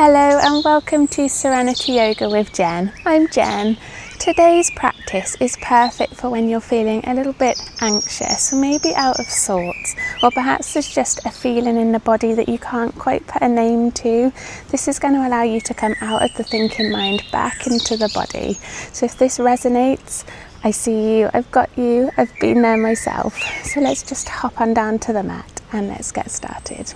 Hello and welcome to Serenity Yoga with Jen. I'm Jen. Today's practice is perfect for when you're feeling a little bit anxious or maybe out of sorts, or perhaps there's just a feeling in the body that you can't quite put a name to. This is going to allow you to come out of the thinking mind back into the body. So if this resonates, I see you, I've got you, I've been there myself. So let's just hop on down to the mat and let's get started.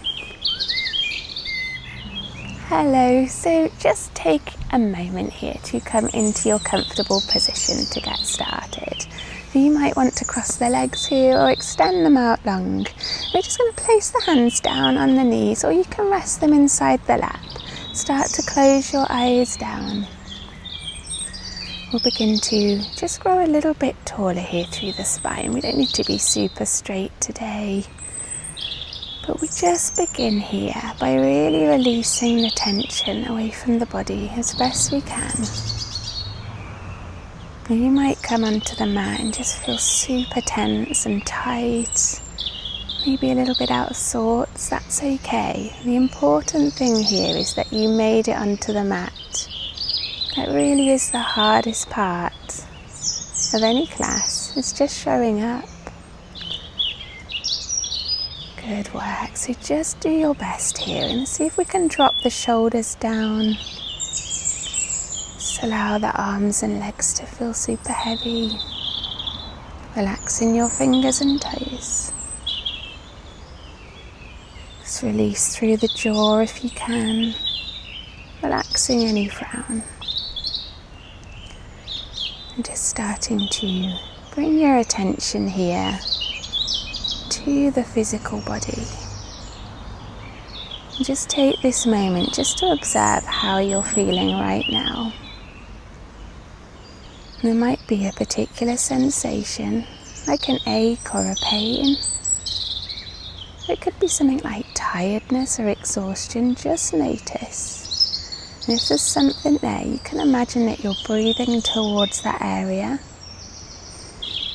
Hello, so just take a moment here to come into your comfortable position to get started. You might want to cross the legs here or extend them out long. We're just going to place the hands down on the knees, or you can rest them inside the lap. Start to close your eyes down. We'll begin to just grow a little bit taller here through the spine. We don't need to be super straight today. But we just begin here by really releasing the tension away from the body as best we can. And you might come onto the mat and just feel super tense and tight, maybe a little bit out of sorts. That's okay. The important thing here is that you made it onto the mat. That really is the hardest part of any class. It's just showing up. Good work. So just do your best here and see if we can drop the shoulders down. Just allow the arms and legs to feel super heavy. Relaxing your fingers and toes. Just release through the jaw if you can. Relaxing any frown. And just starting to bring your attention here to the physical body. And just take this moment just to observe how you're feeling right now. There might be a particular sensation, like an ache or a pain. It could be something like tiredness or exhaustion. Just notice. And if there's something there, you can imagine that you're breathing towards that area.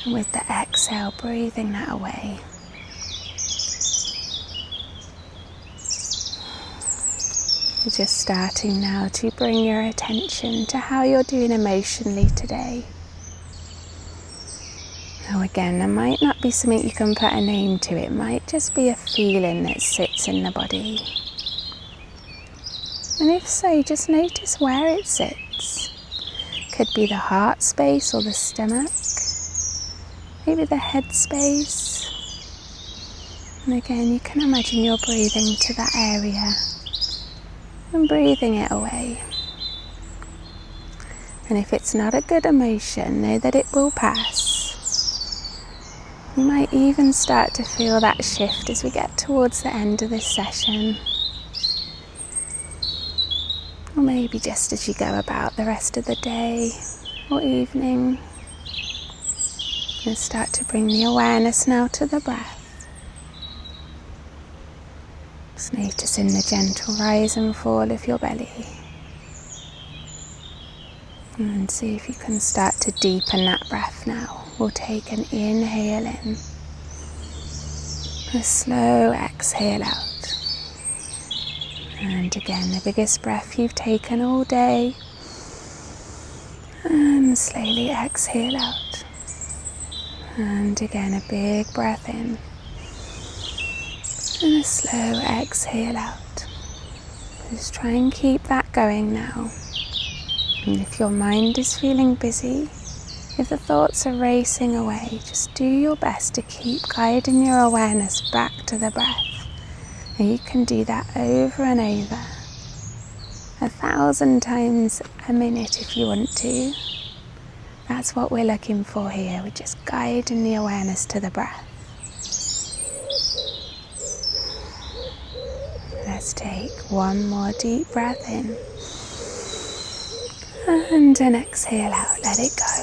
And with the exhale, breathing that away. You're just starting now to bring your attention to how you're doing emotionally today. Now again, there might not be something you can put a name to. It might just be a feeling that sits in the body. And if so, just notice where it sits. Could be the heart space or the stomach. Maybe the head space. And again, you can imagine you're breathing to that area. And breathing it away. And if it's not a good emotion, know that it will pass. You might even start to feel that shift as we get towards the end of this session. Or maybe just as you go about the rest of the day or evening. And start to bring the awareness now to the breath. Just noticing the gentle rise and fall of your belly. And see if you can start to deepen that breath now. We'll take an inhale in. A slow exhale out. And again, the biggest breath you've taken all day. And slowly exhale out. And again, a big breath in. And a slow exhale out. Just try and keep that going now. And if your mind is feeling busy, if the thoughts are racing away, just do your best to keep guiding your awareness back to the breath. And you can do that over and over. 1,000 times a minute if you want to. That's what we're looking for here. We're just guiding the awareness to the breath. Let's take one more deep breath in. And an exhale out, let it go.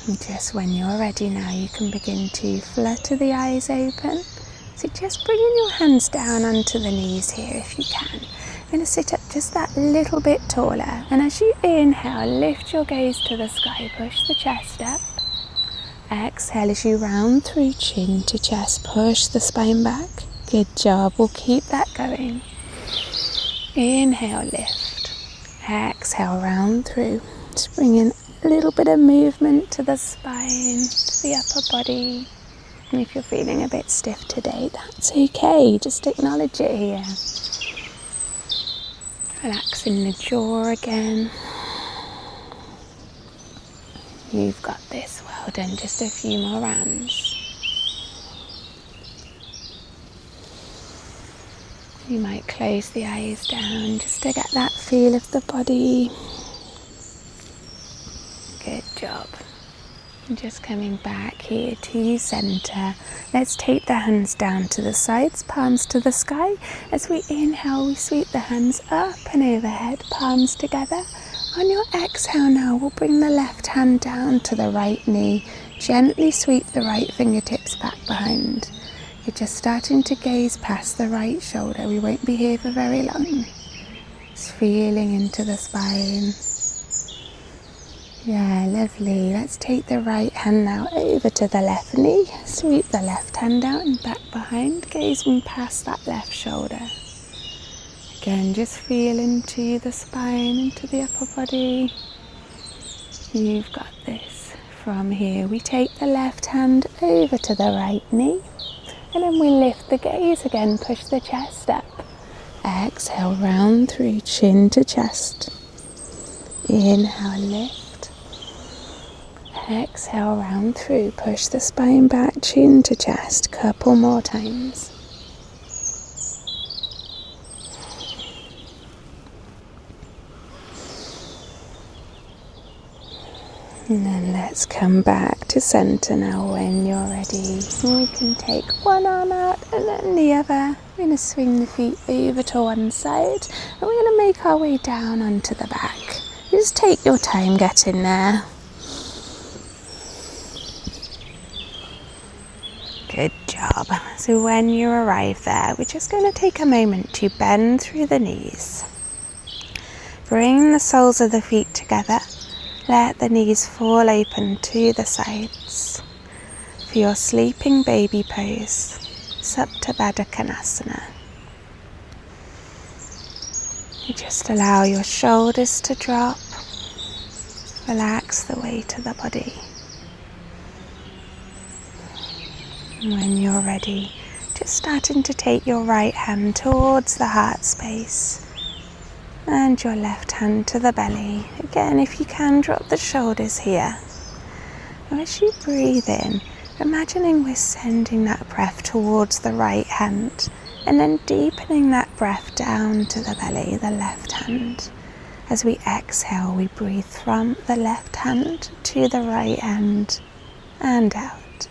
And just when you're ready now, you can begin to flutter the eyes open. So just bringing your hands down onto the knees here if you can. You're going to sit up just that little bit taller. And as you inhale, lift your gaze to the sky, push the chest up. Exhale as you round through chin to chest, push the spine back. Good job, we'll keep that going. Inhale, lift. Exhale, round through. Just bring in a little bit of movement to the spine, to the upper body. And if you're feeling a bit stiff today, that's okay. Just acknowledge it here. Relaxing the jaw again. You've got this. Well done. Just a few more rounds. You might close the eyes down just to get that feel of the body. Good job. And just coming back here to center. Let's take the hands down to the sides, palms to the sky. As we inhale, we sweep the hands up and overhead, palms together. On your exhale now, we'll bring the left hand down to the right knee. Gently sweep the right fingertips back behind. You're just starting to gaze past the right shoulder. We won't be here for very long. Just feeling into the spine. Yeah, lovely. Let's take the right hand now over to the left knee. Sweep the left hand out and back behind, gazing past that left shoulder. Again, just feel into the spine, into the upper body. You've got this. From here, we take the left hand over to the right knee. And then we lift the gaze again, push the chest up. Exhale, round through, chin to chest. Inhale, lift. Exhale, round through, push the spine back, chin to chest. Couple more times. And then let's come back to center now when you're ready. And we can take one arm out and then the other. We're going to swing the feet over to one side and we're going to make our way down onto the back. Just take your time getting there. Good job. So when you arrive there, we're just going to take a moment to bend through the knees. Bring the soles of the feet together. Let the knees fall open to the sides for your sleeping baby pose, Supta Baddha Konasana. You just allow your shoulders to drop, relax the weight of the body. And when you're ready, just starting to take your right hand towards the heart space. And your left hand to the belly. Again, if you can, drop the shoulders here. And as you breathe in, imagining we're sending that breath towards the right hand and then deepening that breath down to the belly, the left hand. As we exhale, we breathe from the left hand to the right hand and out.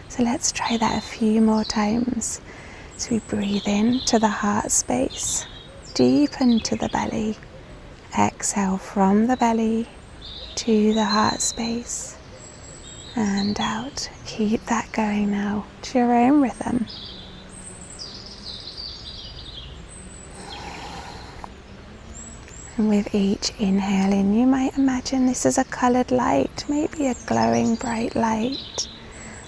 So let's try that a few more times. So we breathe in to the heart space. Deepen to the belly. Exhale from the belly to the heart space and out. Keep that going now to your own rhythm. And with each inhale in, you might imagine this is a coloured light, maybe a glowing bright light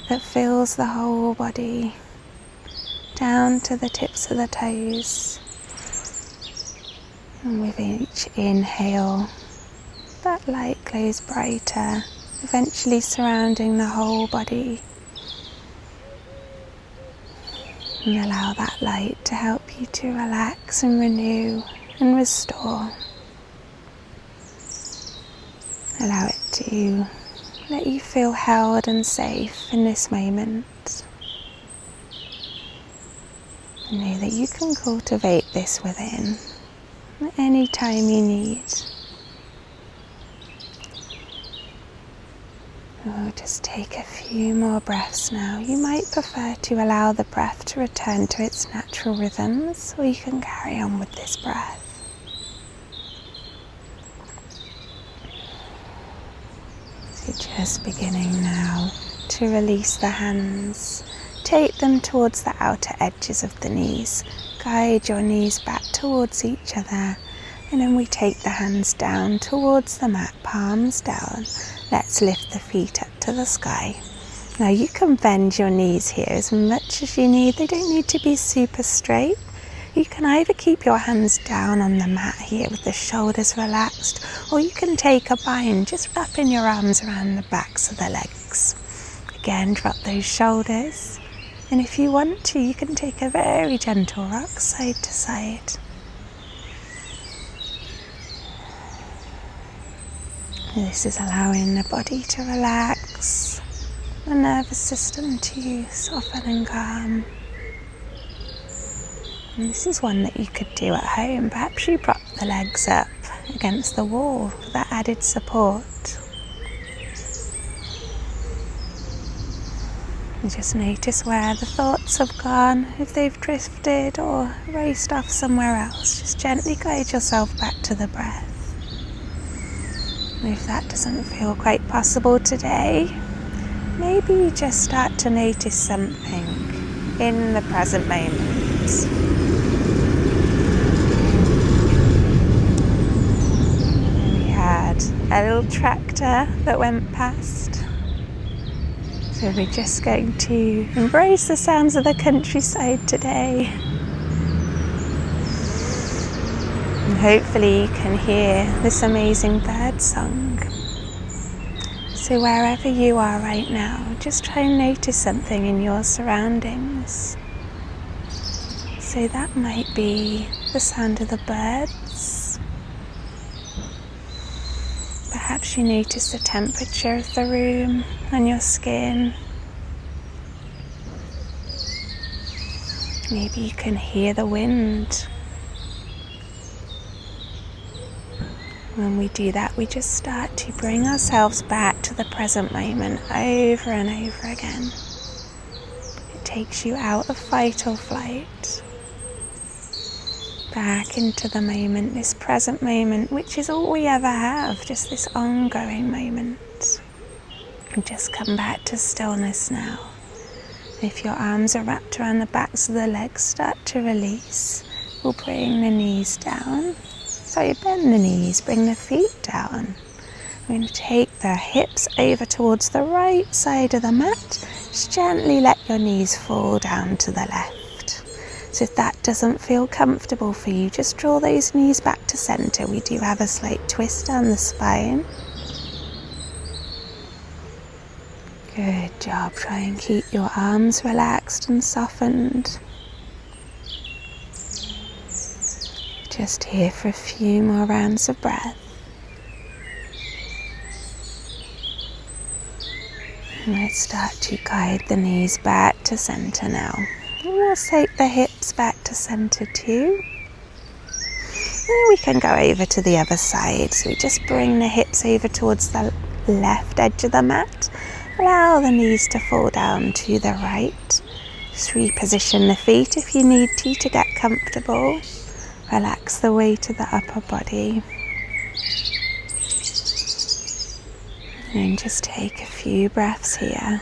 that fills the whole body down to the tips of the toes. And with each inhale, that light glows brighter, eventually surrounding the whole body. And allow that light to help you to relax and renew and restore. Allow it to let you feel held and safe in this moment. And know that you can cultivate this within. Any time you need. Oh, just take a few more breaths now. You might prefer to allow the breath to return to its natural rhythms, or you can carry on with this breath. So just beginning now to release the hands. Take them towards the outer edges of the knees. Guide your knees back towards each other, and then we take the hands down towards the mat, palms down. Let's lift the feet up to the sky. Now you can bend your knees here as much as you need. They don't need to be super straight. You can either keep your hands down on the mat here with the shoulders relaxed, or you can take a bind, just wrapping your arms around the backs of the legs. Again, drop those shoulders, and if you want to, you can take a very gentle rock side to side. This is allowing the body to relax, the nervous system to soften and calm. And this is one that you could do at home. Perhaps you prop the legs up against the wall for that added support. And just notice where the thoughts have gone, if they've drifted or raced off somewhere else. Just gently guide yourself back to the breath. And if that doesn't feel quite possible today, maybe you just start to notice something in the present moment. We had a little tractor that went past. So we're just going to embrace the sounds of the countryside today. And hopefully you can hear this amazing bird song. So wherever you are right now, just try and notice something in your surroundings. So that might be the sound of the birds. Perhaps you notice the temperature of the room on your skin. Maybe you can hear the wind. When we do that, we just start to bring ourselves back to the present moment over and over again. It takes you out of fight or flight, back into the moment, this present moment, which is all we ever have, just this ongoing moment. And just come back to stillness now. If your arms are wrapped around the backs of the legs, start to release. We'll bring the knees down. So you bend the knees, bring the feet down. We're going to take the hips over towards the right side of the mat. Just gently let your knees fall down to the left. So if that doesn't feel comfortable for you, just draw those knees back to center. We do have a slight twist down the spine. Good job. Try and keep your arms relaxed and softened. Just here for a few more rounds of breath. And let's start to guide the knees back to center now. And we'll take the hips back to center too. And we can go over to the other side. So we just bring the hips over towards the left edge of the mat. Allow the knees to fall down to the right. Just reposition the feet if you need to get comfortable. Relax the weight of the upper body. And just take a few breaths here.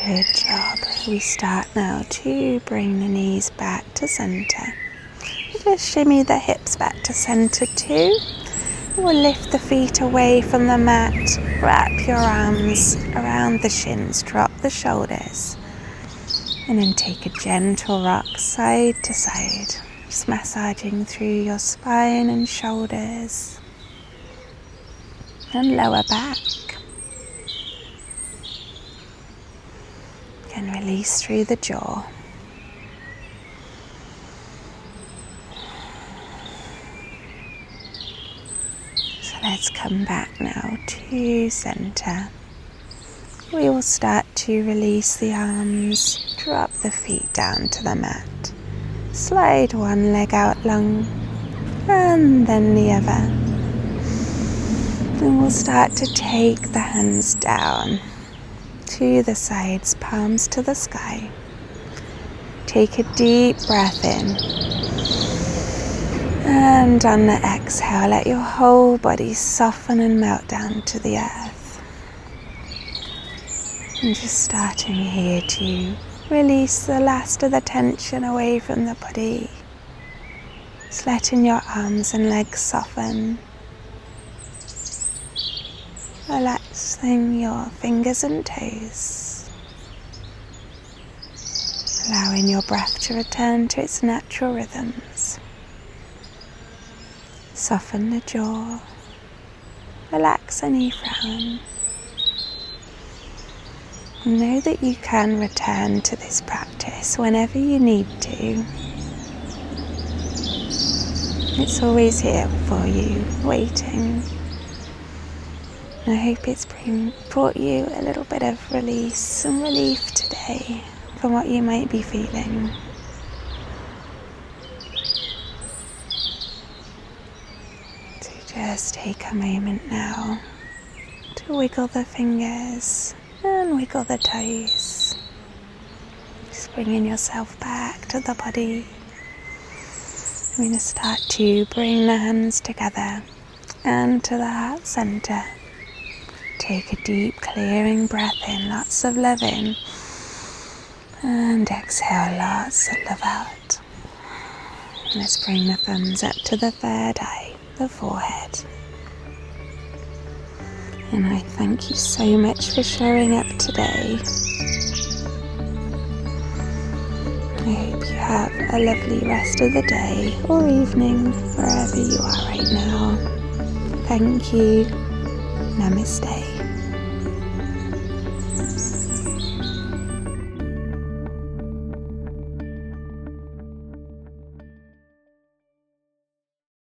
Good job. We start now to bring the knees back to center. Just shimmy the hips back to center too. We'll lift the feet away from the mat, wrap your arms around the shins, drop the shoulders, and then take a gentle rock side to side, just massaging through your spine and shoulders and lower back. And release through the jaw. Let's come back now to center. We will start to release the arms, drop the feet down to the mat. Slide one leg out long and then the other. And we'll start to take the hands down to the sides, palms to the sky. Take a deep breath in. And on the exhale, let your whole body soften and melt down to the earth. And just starting here to release the last of the tension away from the body. Just letting your arms and legs soften. Relaxing your fingers and toes, allowing your breath to return to its natural rhythms. Soften the jaw, relax any frown. Know that you can return to this practice whenever you need to. It's always here for you, waiting. I hope it's brought you a little bit of release and relief today from what you might be feeling. So just take a moment now to wiggle the fingers and wiggle the toes. Just bringing yourself back to the body. I'm going to start to bring the hands together and to the heart center. Take a deep clearing breath in, lots of love in, and exhale lots of love out. Let's bring the thumbs up to the third eye, the forehead. And I thank you so much for showing up today. I hope you have a lovely rest of the day or evening, wherever you are right now. Thank you. Namaste.